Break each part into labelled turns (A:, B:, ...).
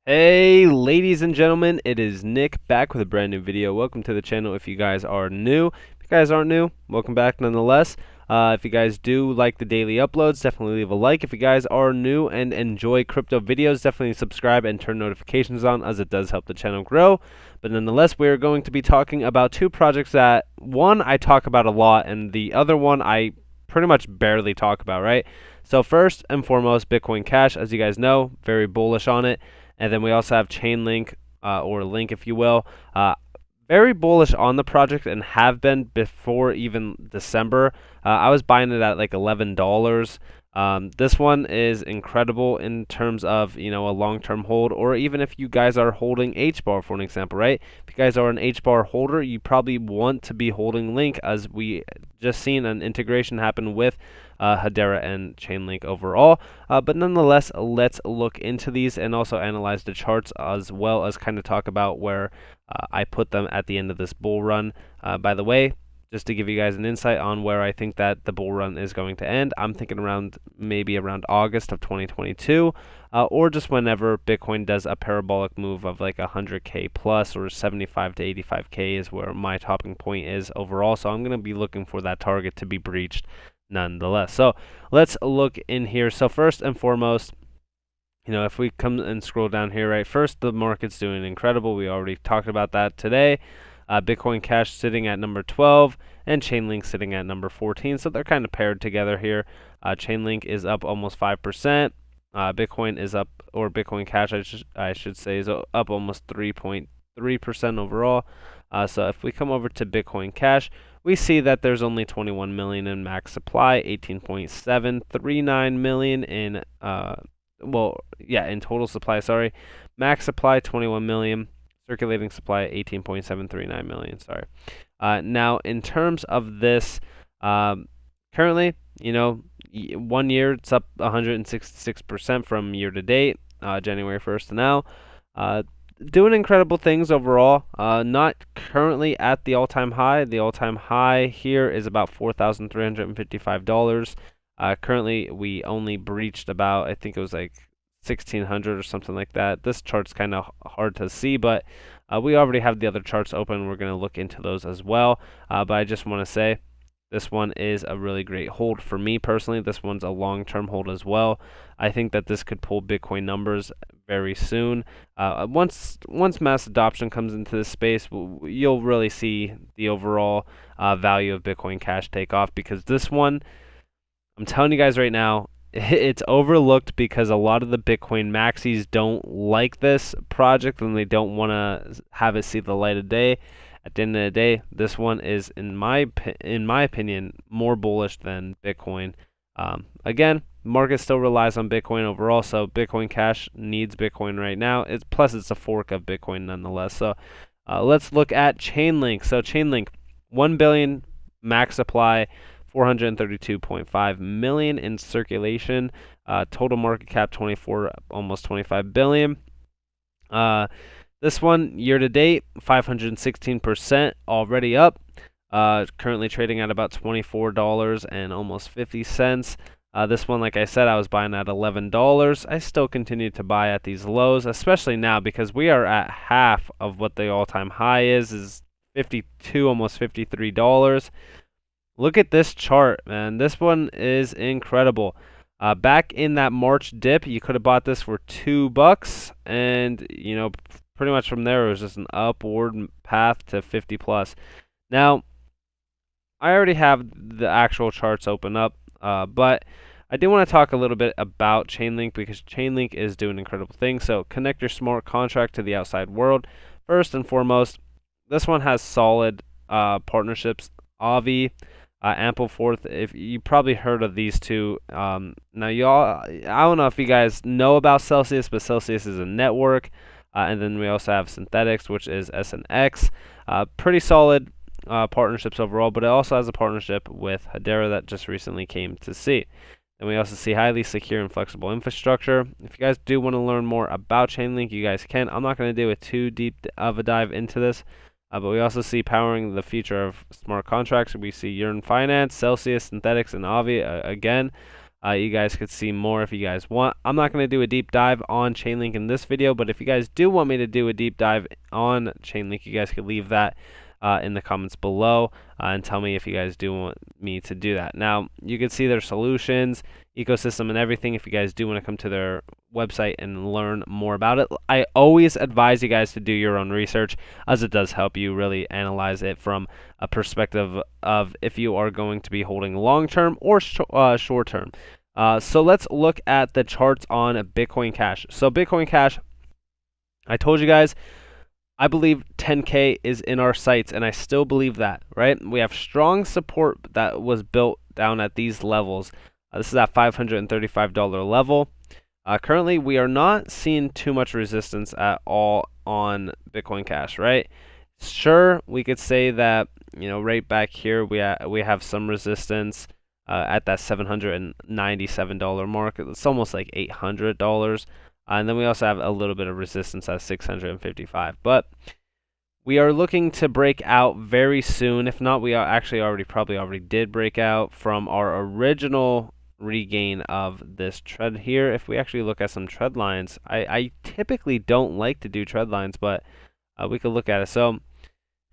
A: Hey ladies and gentlemen, it is Nick back with a brand new video. Welcome to the channel if you guys are new. If you guys aren't new, welcome back nonetheless. If you guys do like the daily uploads, definitely leave a like. If you guys are new and enjoy crypto videos, definitely subscribe and turn notifications on, as it does help the channel grow. But nonetheless, we are going to be talking about two projects that one I talk about a lot and the other one I pretty much barely talk about, right? So first and foremost, Bitcoin Cash, as you guys know, very bullish on it. And then we also have Chainlink, or Link, if you will. Very bullish on the project and have been before even December. I was buying it at like $11. This one is incredible in terms of, a long-term hold, or even if you guys are holding HBAR, for an example, right? If you guys are an HBAR holder, you probably want to be holding Link, as we just seen an integration happen with HODL and Chainlink overall. But nonetheless, let's look into these and also analyze the charts, as well as kind of talk about where I put them at the end of this bull run. By the way, just to give you guys an insight on where I think that the bull run is going to end, I'm thinking maybe around August of 2022, or just whenever Bitcoin does a parabolic move of like 100K plus, or 75 to 85K is where my topping point is overall. So I'm going to be looking for that target to be breached nonetheless. So let's look in here. So first and foremost, if we come and scroll down here, right, first, the market's doing incredible. We already talked about that today. Bitcoin Cash sitting at number 12 and Chainlink sitting at number 14. So they're kind of paired together here. Chainlink is up almost 5%. Bitcoin is up, or Bitcoin Cash, I should say, is up almost 3.3% overall. So if we come over to Bitcoin Cash, we see that there's only 21 million in max supply, 18.739 million in in total supply, sorry. Max supply 21 million, circulating supply 18.739 million, sorry. Now in terms of this, currently, 1 year it's up 166% from year to date, January 1st to now. Doing incredible things overall. Not currently at the all-time high. The all-time high here is about $4,355. Currently, we only breached about, I think it was like 1,600 or something like that. This chart's kind of hard to see, but we already have the other charts open. We're going to look into those as well. But I just want to say, this one is a really great hold for me personally. This one's a long-term hold as well. I think that this could pull Bitcoin numbers very soon. Once mass adoption comes into this space, you'll really see the overall value of Bitcoin Cash take off, because this one, I'm telling you guys right now, it's overlooked because a lot of the Bitcoin maxis don't like this project and they don't want to have it see the light of day. At the end of the day, this one is, in my opinion, more bullish than Bitcoin. Again, market still relies on Bitcoin overall, so Bitcoin Cash needs Bitcoin right now. Plus it's a fork of Bitcoin nonetheless. So let's look at Chainlink. So Chainlink, 1 billion max supply, 432.5 million in circulation. Total market cap almost 25 billion. This one, year to date, 516% already up. Currently trading at about $24 and almost 50 cents. This one, like I said, I was buying at $11. I still continue to buy at these lows, especially now because we are at half of what the all-time high is 52, almost $53. Look at this chart, man. This one is incredible. Back in that March dip, you could have bought this for $2, and pretty much from there it was just an upward path to 50 plus. Now, I already have the actual charts open up, but I do want to talk a little bit about Chainlink, because Chainlink is doing incredible things. So connect your smart contract to the outside world. First and foremost, this one has solid partnerships. Avi, Ampleforth, if you probably heard of these two. Now y'all, I don't know if you guys know about Celsius, but Celsius is a network. And then we also have Synthetics, which is SNX. Pretty solid partnerships overall, but it also has a partnership with HODL that just recently came to see. And we also see highly secure and flexible infrastructure. If you guys do want to learn more about Chainlink, you guys can. I'm not going to do a too deep of a dive into this, but we also see powering the future of smart contracts. We see Yearn Finance, Celsius, Synthetics, and Avi again. You guys could see more if you guys want. I'm not going to do a deep dive on Chainlink in this video, but if you guys do want me to do a deep dive on Chainlink, you guys could leave that in the comments below and tell me if you guys do want me to do that. Now, you can see their solutions, ecosystem, and everything if you guys do want to come to their website and learn more about it. I always advise you guys to do your own research, as it does help you really analyze it from a perspective of if you are going to be holding long-term or short-term. So let's look at the charts on Bitcoin Cash. So Bitcoin Cash, I told you guys, I believe 10K is in our sights, and I still believe that, right? We have strong support that was built down at these levels. This is at $535 level. Currently, we are not seeing too much resistance at all on Bitcoin Cash, right? Sure, we could say that, right back here we have some resistance at that $797 mark. It's almost like $800. And then we also have a little bit of resistance at $655. But we are looking to break out very soon. If not, we are actually probably already did break out from our original regain of this trend here. If we actually look at some trend lines, I typically don't like to do trend lines, but we could look at it. So if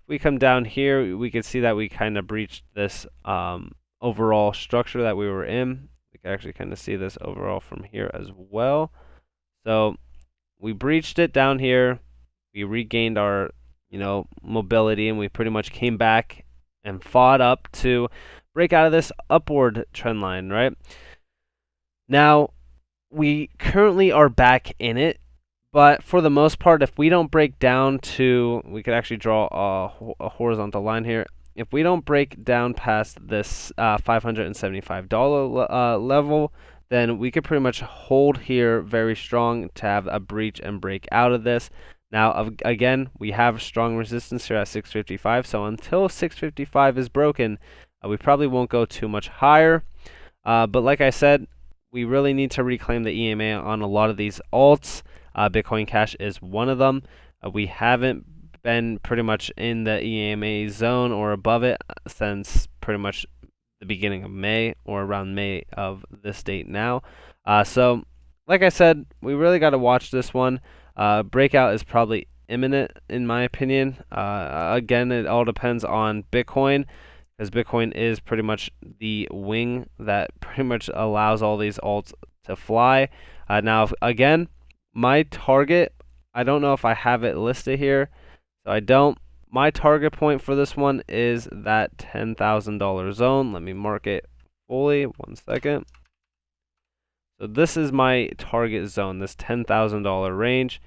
A: we come down here, we can see that we kind of breached this overall structure that we were in. We can actually kind of see this overall from here as well. So we breached it down here. We regained our, mobility, and we pretty much came back and fought up to break out of this upward trend line, right? Now, we currently are back in it, but for the most part, if we don't break down to, we could actually draw a horizontal line here. If we don't break down past this $575 level, then we could pretty much hold here very strong to have a breach and break out of this. Now, again, we have strong resistance here at 655, so until 655 is broken, we probably won't go too much higher. But like I said, we really need to reclaim the EMA on a lot of these alts. Bitcoin Cash is one of them. We haven't been pretty much in the EMA zone or above it since pretty much the beginning of May, or around May of this date now. So like I said, we really got to watch this one. Breakout is probably imminent in my opinion. Again, it all depends on Bitcoin, because Bitcoin is pretty much the wing that pretty much allows all these alts to fly. Now again, my target, I don't know if I have it listed here, so I don't. My target point for this one is that $10,000 zone. Let me mark it fully. 1 second. So this is my target zone, this $10,000 range.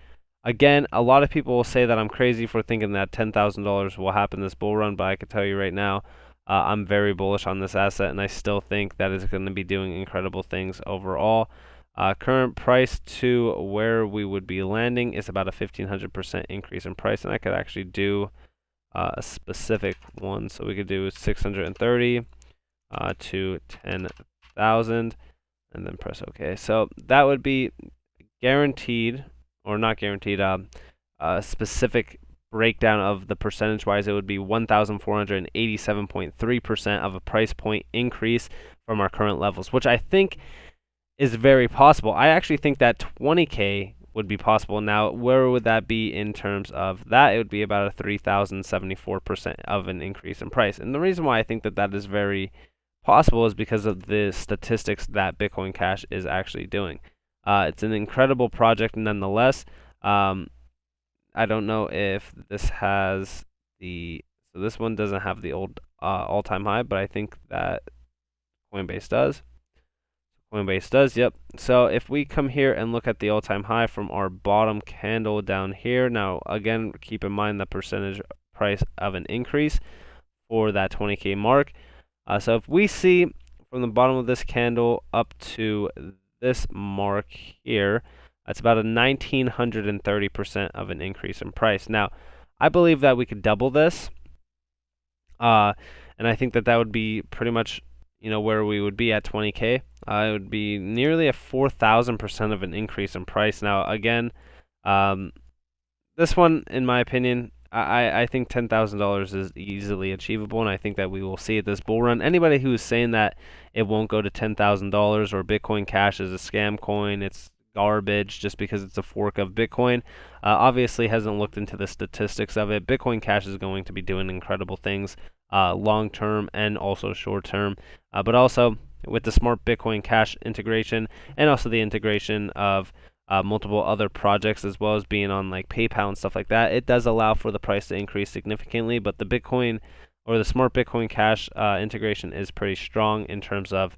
A: Again, a lot of people will say that I'm crazy for thinking that $10,000 will happen this bull run, but I can tell you right now, I'm very bullish on this asset, and I still think that it's going to be doing incredible things overall. Current price to where we would be landing is about a 1,500% increase in price, and I could actually do a specific one. So we could do 630 to 10,000 and then press OK. So that would be guaranteed, or not guaranteed, a specific breakdown of the percentage wise. It would be 1,487.3% of a price point increase from our current levels, which I think is very possible. I actually think that 20K would be possible. Now, where would that be in terms of that? It would be about a 3,074% of an increase in price. And the reason why I think that that is very possible is because of the statistics that Bitcoin Cash is actually doing. It's an incredible project nonetheless. I don't know if this has the, so this one doesn't have the old all-time high, but I think that Coinbase does. Coinbase does, yep. So if we come here and look at the all-time high from our bottom candle down here, now again, keep in mind the percentage price of an increase for that 20K mark. So if we see from the bottom of this candle up to this mark here, that's about a 1,930% of an increase in price. Now, I believe that we could double this, and I think that that would be pretty much, where we would be at 20K. It would be nearly a 4,000% of an increase in price. Now, again, this one, in my opinion, I think $10,000 is easily achievable, and I think that we will see it this bull run. Anybody who is saying that it won't go to $10,000 or Bitcoin Cash is a scam coin, it's garbage just because it's a fork of Bitcoin, obviously hasn't looked into the statistics of it. Bitcoin Cash is going to be doing incredible things long term and also short term, but also with the smart Bitcoin Cash integration and also the integration of multiple other projects as well as being on like PayPal and stuff like that, it does allow for the price to increase significantly. But the Bitcoin or the smart Bitcoin Cash integration is pretty strong in terms of,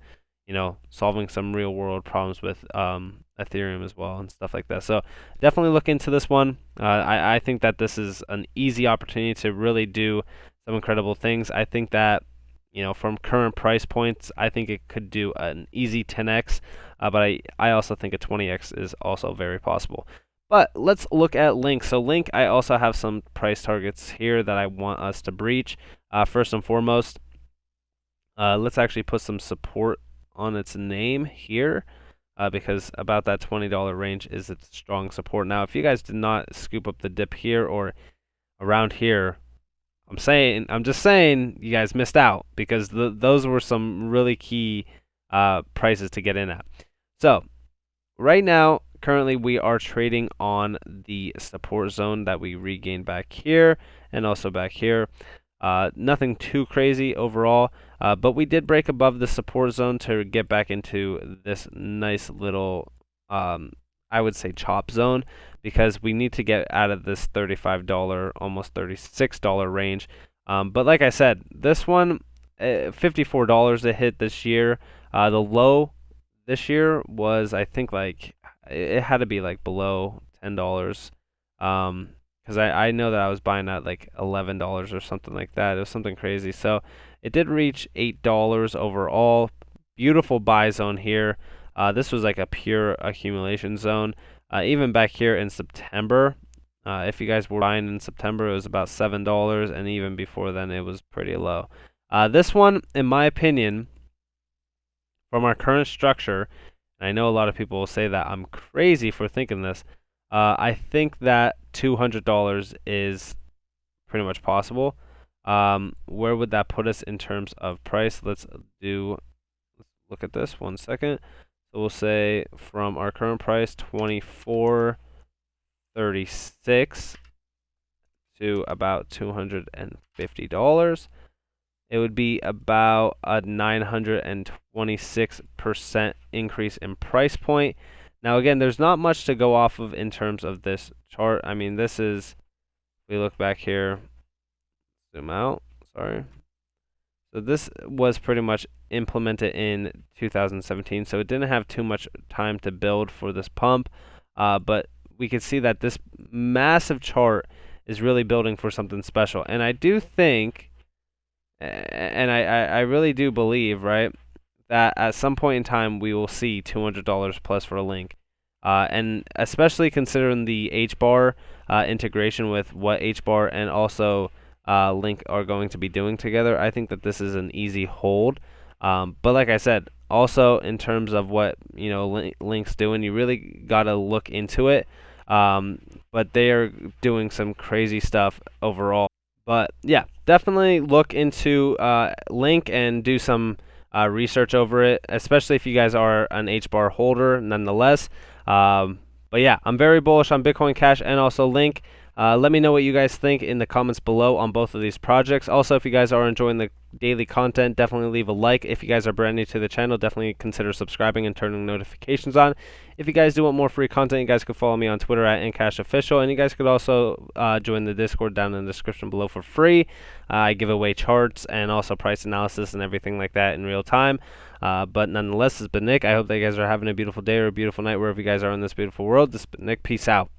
A: solving some real world problems with Ethereum as well and stuff like that. So definitely look into this one. I think that this is an easy opportunity to really do some incredible things. I think that, from current price points, I think it could do an easy 10x, but I also think a 20x is also very possible. But let's look at Link. So Link, I also have some price targets here that I want us to breach. First and foremost, let's actually put some support on its name here, because about that $20 range is its strong support. Now, if you guys did not scoop up the dip here or around here, I'm just saying you guys missed out, because those were some really key prices to get in at. So right now, currently we are trading on the support zone that we regained back here and also back here. Nothing too crazy overall, but we did break above the support zone to get back into this nice little, I would say, chop zone, because we need to get out of this $35, almost $36 range. But like I said, this one, $54 it hit this year. The low this year was, I think, like, it had to be like below $10. Because I know that I was buying at like $11 or something like that. It was something crazy. So it did reach $8 overall. Beautiful buy zone here. This was like a pure accumulation zone. Even back here in September, if you guys were buying in September, it was about $7, and even before then, it was pretty low. This one, in my opinion, from our current structure, and I know a lot of people will say that I'm crazy for thinking this, I think that $200 is pretty much possible. Where would that put us in terms of price? Let's look at this 1 second. So we'll say from our current price, $24.36 to about $250. It would be about a 926% increase in price point. Now, again, there's not much to go off of in terms of this chart. I mean, this is, we look back here, zoom out, sorry. So this was pretty much implemented in 2017, so it didn't have too much time to build for this pump, but we can see that this massive chart is really building for something special. And I do think, and I really do believe, right, that at some point in time we will see $200 plus for a Link, and especially considering the HBAR integration with what HBAR and also Link are going to be doing together, I think that this is an easy hold. But like I said, also in terms of what Link's doing, you really gotta look into it. But they are doing some crazy stuff overall. But yeah, definitely look into Link and do some research over it, especially if you guys are an HBAR holder nonetheless. But yeah, I'm very bullish on Bitcoin Cash and also Link. Let me know what you guys think in the comments below on both of these projects. Also, if you guys are enjoying the daily content, definitely leave a like. If you guys are brand new to the channel, definitely consider subscribing and turning notifications on. If you guys do want more free content, you guys can follow me on Twitter at NCashOfficial, and you guys could also join the Discord down in the description below for free. I give away charts and also price analysis and everything like that in real time. But nonetheless, this has been Nick. I hope that you guys are having a beautiful day or a beautiful night wherever you guys are in this beautiful world. This has been Nick. Peace out.